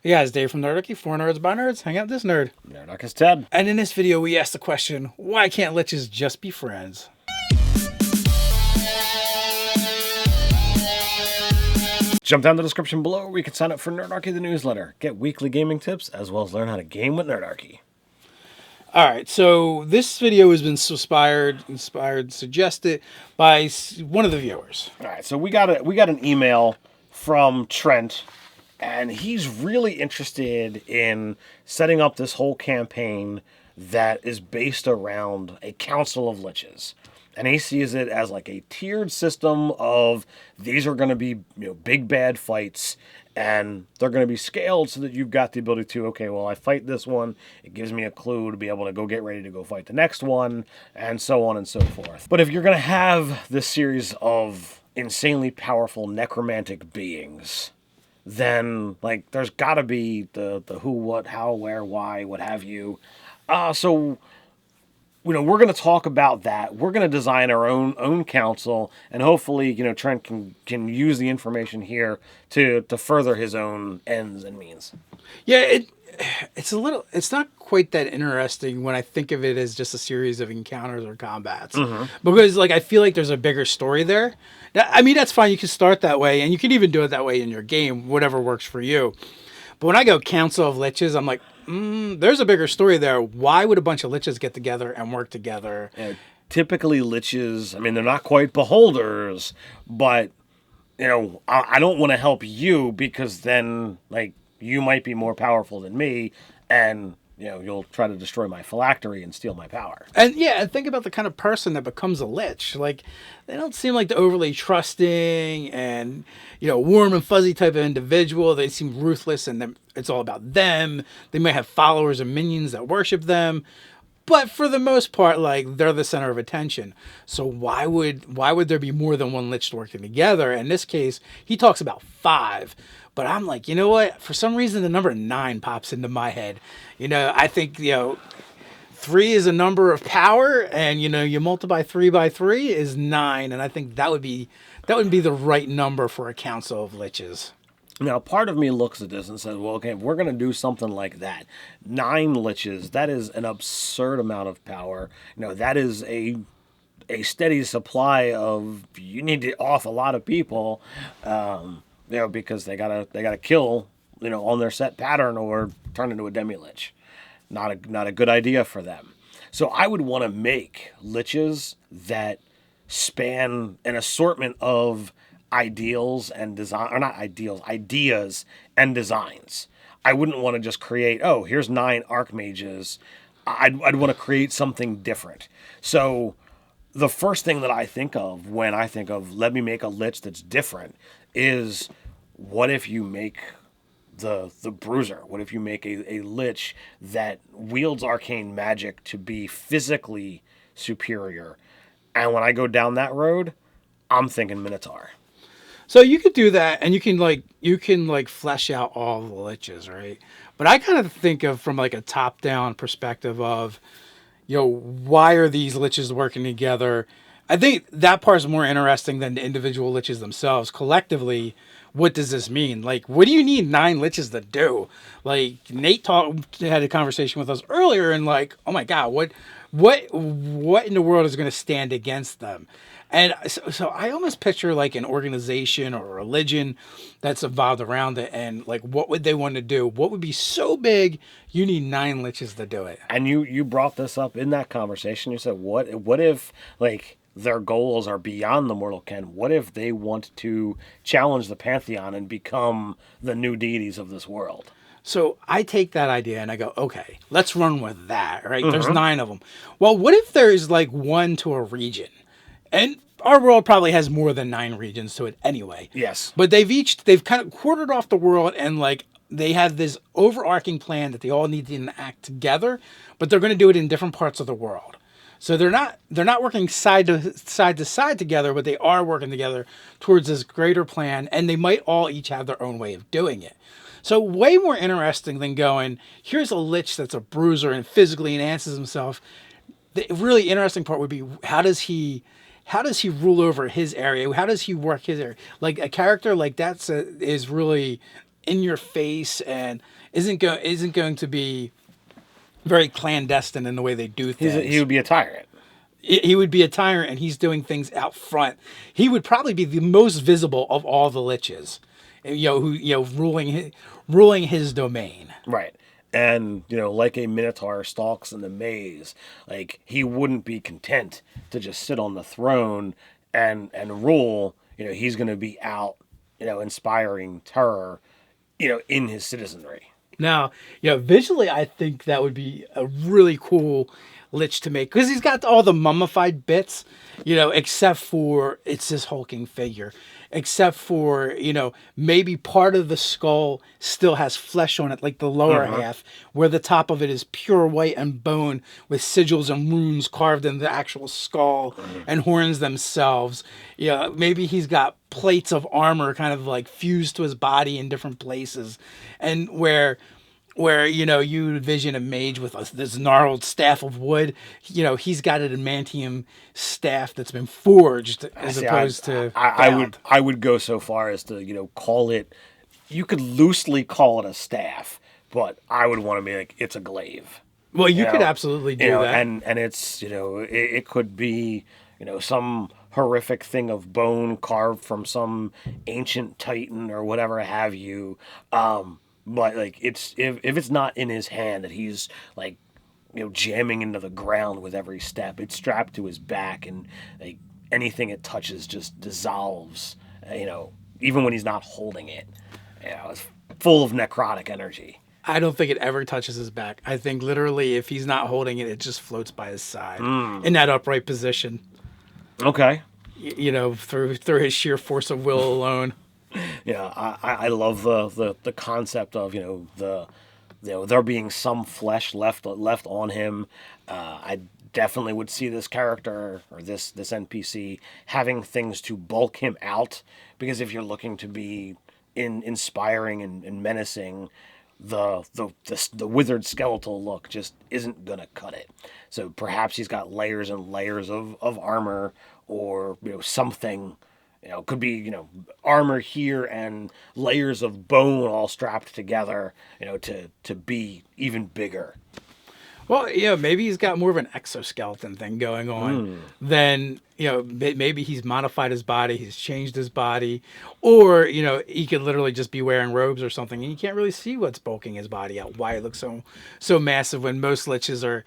Yeah, it's Dave from Nerdarchy, 4 nerds by nerds. Hang out with this nerd. Nerdarchy is Ted. And in this video, we asked the question, why can't liches just be friends? Jump down the description below where you can sign up for Nerdarchy the newsletter, get weekly gaming tips, as well as learn how to game with Nerdarchy. All right, so this video has been suggested by one of the viewers. All right, so we got an email from Trent, and he's really interested in setting up this whole campaign that is based around a council of liches. And he sees it as like a tiered system of these are going to be big bad fights, and they're going to be scaled so that you've got the ability to, okay, well, I fight this one, it gives me a clue to be able to go get ready to go fight the next one, and so on and so forth. But if you're going to have this series of insanely powerful necromantic beings, then like there's got to be the who, what, how, where, why, what have you. So we're going to talk about that. We're going to design our own council, and hopefully, Trent can use the information here to further his own ends and means. Yeah, it's not quite that interesting when I think of it as just a series of encounters or combats. Mm-hmm. Because I feel like there's a bigger story there. I mean, that's fine. You can start that way, and you can even do it that way in your game, whatever works for you. But when I go Council of Liches, I'm like, there's a bigger story there. Why would a bunch of liches get together and work together? Typically, liches, I mean, they're not quite beholders, but, I don't want to help you because then, you might be more powerful than me, and, you'll try to destroy my phylactery and steal my power. And think about the kind of person that becomes a lich. They don't seem like the overly trusting and, warm and fuzzy type of individual. They seem ruthless and it's all about them. They might have followers and minions that worship them. But for the most part, they're the center of attention. So why would there be more than one lich working together? In this case, he talks about 5. But I'm like, you know what? For some reason, the number 9 pops into my head. I think, 3 is a number of power, and, you multiply 3 by 3 is 9. And I think that would be the right number for a council of liches. Now, part of me looks at this and says, well, okay, if we're going to do something like that, 9 liches, that is an absurd amount of power. That is a steady supply of, you need to off a lot of people, because they gotta kill, on their set pattern or turn into a demi-lich. Not a good idea for them. So I would want to make liches that span an assortment of ideals and design, or not ideals, ideas and designs. I wouldn't want to just create, here's 9 archmages. I'd want to create something different. So the first thing that I think of when I think of let me make a lich that's different is, what if you make the bruiser? What if you make a lich that wields arcane magic to be physically superior? And when I go down that road, I'm thinking Minotaur. So you could do that, and you can flesh out all the liches, right? But I kind of think of from a top-down perspective of, why are these liches working together? I think that part's more interesting than the individual liches themselves. Collectively, what does this mean? What do you need 9 liches to do? Nate had a conversation with us earlier, and oh my God, what in the world is going to stand against them? And so I almost picture an organization or a religion that's evolved around it, and what would they want to do? What would be so big you need 9 liches to do it? And you brought this up in that conversation. You said, what if their goals are beyond the mortal ken? What if they want to challenge the pantheon and become the new deities of this world? So I take that idea and I go, okay, let's run with that, right? Mm-hmm. There's 9 of them. Well, what if there's 1 to a region? And our world probably has more than 9 regions to it anyway. Yes. But they've kind of quartered off the world, and they have this overarching plan that they all need to enact together, but they're going to do it in different parts of the world. So they're not working side to side together, but they are working together towards this greater plan, and they might all each have their own way of doing it. So way more interesting than going, here's a lich that's a bruiser and physically enhances himself. The really interesting part would be, how does he rule over his area? How does he work his area? A character like that is really in your face and isn't going to be very clandestine in the way they do He things. would be a tyrant. He would be a tyrant, and he's doing things out front. He would probably be the most visible of all the liches, who ruling his domain. Right. And, like a Minotaur stalks in the maze, like he wouldn't be content to just sit on the throne and rule. He's going to be out, inspiring terror, in his citizenry. Now, visually, I think that would be a really cool lich to make because he's got all the mummified bits, except for it's this hulking figure. Except for, maybe part of the skull still has flesh on it, like the lower half, where the top of it is pure white and bone with sigils and runes carved in the actual skull and horns themselves. Maybe he's got plates of armor kind of like fused to his body in different places. And where you envision a mage with this gnarled staff of wood, he's got an adamantium staff that's been forged as opposed to I would go so far as to call it. You could loosely call it a staff, but I would want to be like it's a glaive. Well, you could absolutely do that, and it's it could be some horrific thing of bone carved from some ancient titan or whatever have you. But like if it's not in his hand that he's like jamming into the ground with every step, it's strapped to his back and like anything it touches just dissolves. Even when he's not holding it, it's full of necrotic energy. I don't think it ever touches his back. I think literally if he's not holding it, it just floats by his side in that upright position. Okay. Through his sheer force of will alone. Yeah, I love the concept of there being some flesh left on him. I definitely would see this character or this NPC having things to bulk him out, because if you're looking to be inspiring and menacing, the withered skeletal look just isn't gonna cut it. So perhaps he's got layers and layers of armor or something. Could be, armor here and layers of bone all strapped together, to be even bigger. Well, maybe he's got more of an exoskeleton thing going on than, maybe he's modified his body, he's changed his body, or, he could literally just be wearing robes or something, and you can't really see what's bulking his body out, why it looks so massive when most liches are,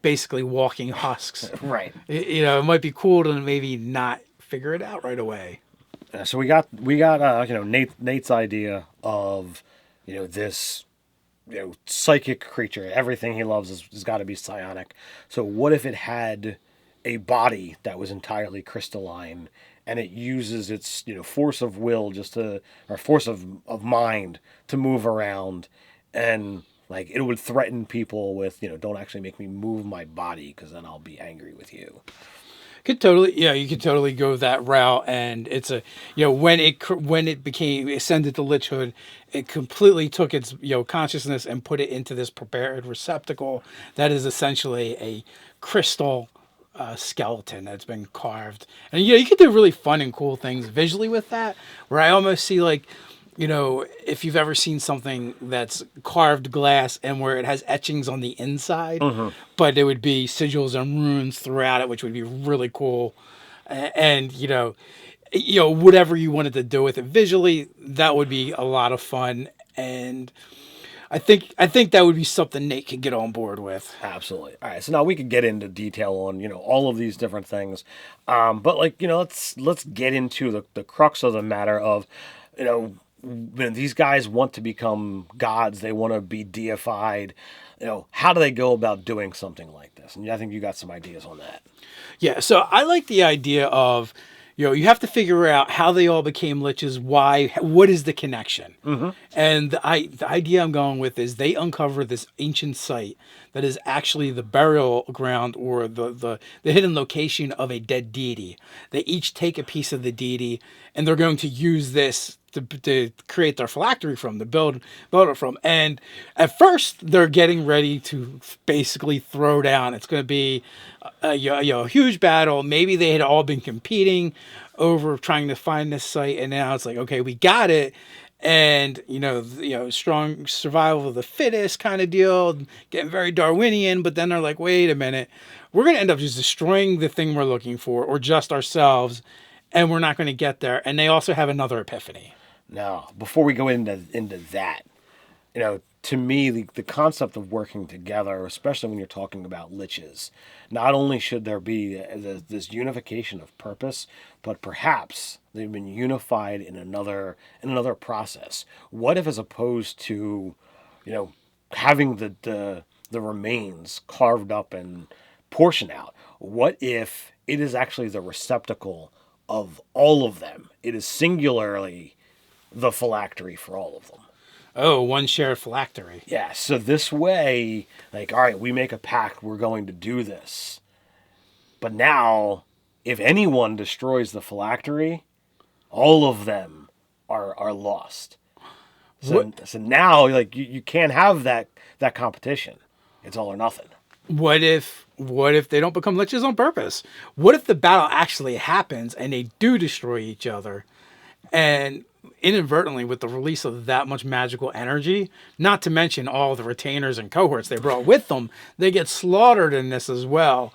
basically walking husks. Right. It might be cool to maybe not figure it out right away. So we got Nate's idea of this psychic creature. Everything he loves has got to be psionic. So what if it had a body that was entirely crystalline, and it uses its force of will or force of mind to move around, and like it would threaten people with don't actually make me move my body because then I'll be angry with you. You could totally go that route, and it's when it became ascended to lichhood, it completely took its consciousness and put it into this prepared receptacle that is essentially a crystal skeleton that's been carved, and you could do really fun and cool things visually with that. Where I almost see like, if you've ever seen something that's carved glass and where it has etchings on the inside, but it would be sigils and runes throughout it, which would be really cool. And, whatever you wanted to do with it visually, that would be a lot of fun. And I think that would be something Nate could get on board with. Absolutely. All right. So now we could get into detail on, all of these different things. But like, let's get into the crux of the matter of, these guys want to become gods. They want to be deified. How do they go about doing something like this? And I think you got some ideas on that. Yeah. So I like the idea of, you have to figure out how they all became liches. Why? What is the connection? And the idea I'm going with is they uncover this ancient site that is actually the burial ground or the hidden location of a dead deity. They each take a piece of the deity, and they're going to use this to create their phylactery from, to build it from. And at first, they're getting ready to basically throw down. It's going to be a huge battle. Maybe they had all been competing over trying to find this site, and now it's like, okay, we got it. and strong survival of the fittest kind of deal, getting very Darwinian. But then they're like, wait a minute, we're going to end up just destroying the thing we're looking for, or just ourselves, and we're not going to get there. And they also have another epiphany. Now, before we go into that, to me, the concept of working together, especially when you're talking about liches, not only should there be this unification of purpose, but perhaps they've been unified in another process. What if, as opposed to, having the remains carved up and portioned out, what if it is actually the receptacle of all of them? It is singularly the phylactery for all of them. Oh, one shared phylactery. Yeah, so this way, like, all right, we make a pact, we're going to do this. But now, if anyone destroys the phylactery, all of them are lost. So now, like, you can't have that competition. It's all or nothing. What if they don't become liches on purpose? What if the battle actually happens and they do destroy each other, and inadvertently, with the release of that much magical energy, not to mention all the retainers and cohorts they brought with them, they get slaughtered in this as well.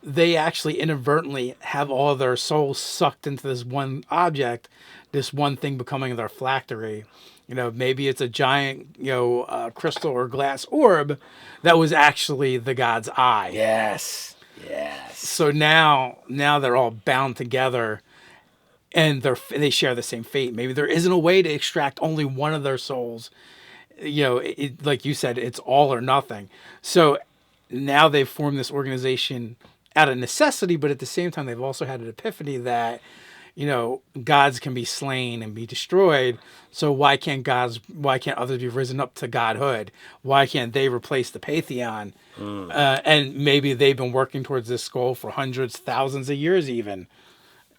They actually inadvertently have all their souls sucked into this one object, this one thing becoming their phylactery. Maybe it's a giant, crystal or glass orb that was actually the god's eye. Yes. So now they're all bound together, and they share the same fate. Maybe there isn't a way to extract only one of their souls. Like you said, it's all or nothing. So now they've formed this organization out of necessity, but at the same time, they've also had an epiphany that, gods can be slain and be destroyed. So why can't others be risen up to godhood? Why can't they replace the pantheon? And maybe they've been working towards this goal for hundreds, thousands of years even.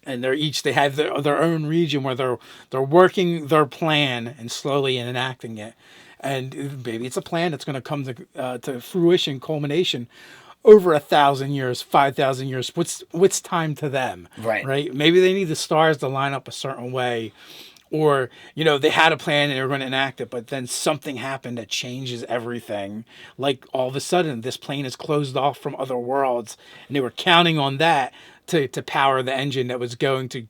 And they have their own region where they're working their plan and slowly enacting it. And maybe it's a plan that's going to come to fruition, culmination over 1,000 years, 5,000 years. What's time to them? Right. Maybe they need the stars to line up a certain way, or they had a plan and they were going to enact it, but then something happened that changes everything. Like all of a sudden, this plane is closed off from other worlds, and they were counting on that to power the engine that was going to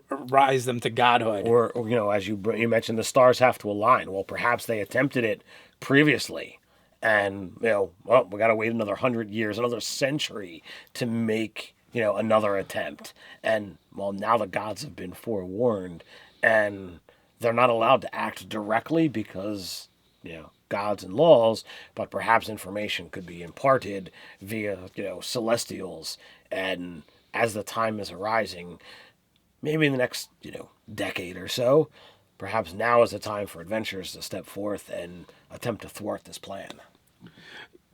rise them to godhood. Or as you mentioned, the stars have to align. Well, perhaps they attempted it previously, and we got to wait another 100 years, another century to make another attempt. And now the gods have been forewarned, and they're not allowed to act directly because gods and laws, but perhaps information could be imparted via celestials. And as the time is arising, maybe in the next decade or so, perhaps now is the time for adventurers to step forth and attempt to thwart this plan.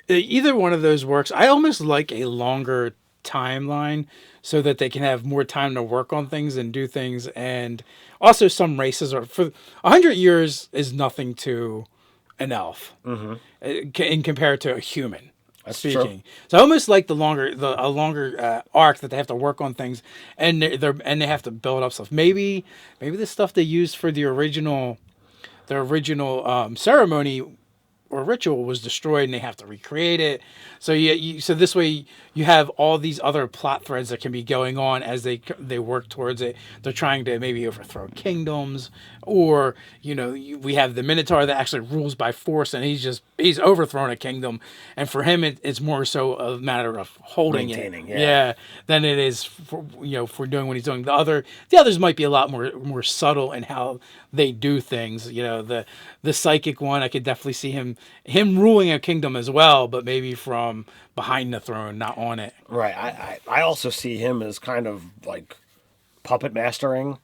Either one of those works. I almost like a longer timeline so that they can have more time to work on things and do things. And also, some races are, for 100 years is nothing to an elf in compared to a human. That's Speaking. true. So I almost like a longer arc that they have to work on things, and they have to build up stuff. Maybe the stuff they used for the original ceremony or ritual was destroyed, and they have to recreate it. So so this way you have all these other plot threads that can be going on as they work towards it. They're trying to maybe overthrow kingdoms, or we have the Minotaur that actually rules by force, and he's overthrown a kingdom, and for him it's more so a matter of holding Maintaining, it, than it is for doing what he's doing. The others might be a lot more subtle in how they do things. The psychic one, I could definitely see him ruling a kingdom as well, but maybe from behind the throne, not on it. Right. I also see him as kind of like puppet mastering.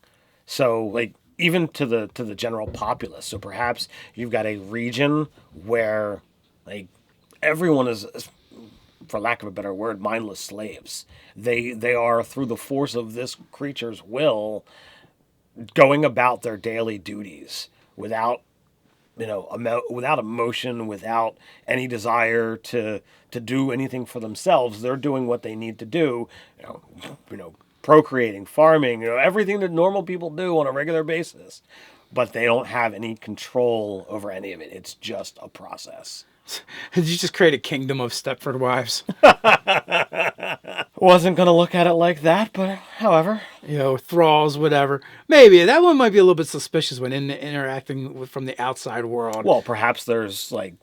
So like even to the general populace. So perhaps you've got a region where like everyone is, for lack of a better word, mindless slaves. They are, through the force of this creature's will, going about their daily duties without without emotion, without any desire to do anything for themselves. They're doing what they need to do, procreating, farming, everything that normal people do on a regular basis. but they don't have any control over any of it. It's just a process. Did you just create a kingdom of Stepford wives? Wasn't going to look at it like that, but however. Thralls, whatever. Maybe that one might be a little bit suspicious when interacting with from the outside world. Well, perhaps there's like,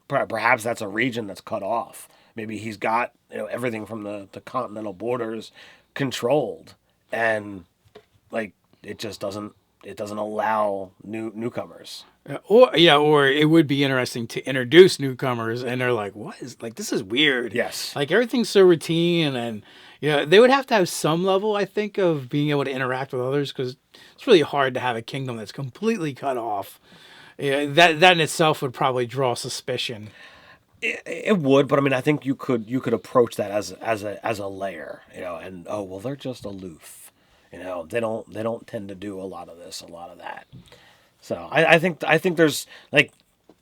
perhaps that's a region that's cut off. Maybe he's got everything from the continental borders controlled, and like it just doesn't allow newcomers. Or it would be interesting to introduce newcomers, and they're like, "What is like? This is weird." Yes. Like everything's so routine, and they would have to have some level, I think, of being able to interact with others, because it's really hard to have a kingdom that's completely cut off. Yeah, that in itself would probably draw suspicion. It would, but I mean, I think you could approach that as a layer, and oh well, they're just aloof, they don't tend to do a lot of this, a lot of that. So I think there's like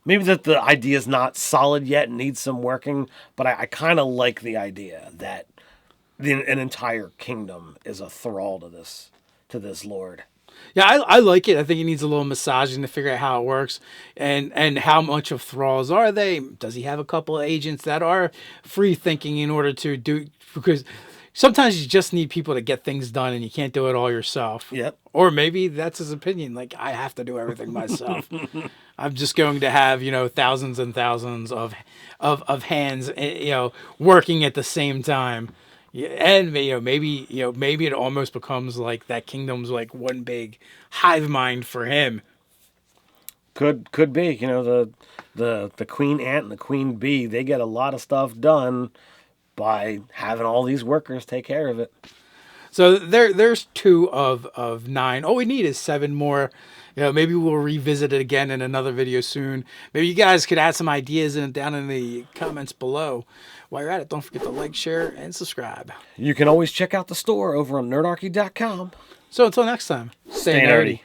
maybe that the idea is not solid yet and needs some working, but I kind of like the idea that an entire kingdom is a thrall to this lord. Yeah, I like it. I think he needs a little massaging to figure out how it works, and how much of thralls are they? Does he have a couple of agents that are free thinking in order to do? Because sometimes you just need people to get things done, and you can't do it all yourself. Yep. Or maybe that's his opinion. Like, I have to do everything myself. I'm just going to have thousands and thousands of hands working at the same time. Yeah, and maybe it almost becomes like that kingdom's like one big hive mind for him. Could be, the queen ant and the queen bee, they get a lot of stuff done by having all these workers take care of it. So there's 2 of 9. All we need is 7 more. Maybe we'll revisit it again in another video soon. Maybe you guys could add some ideas down in the comments below. While you're at it, don't forget to like, share, and subscribe. You can always check out the store over on nerdarchy.com. So until next time, stay nerdy.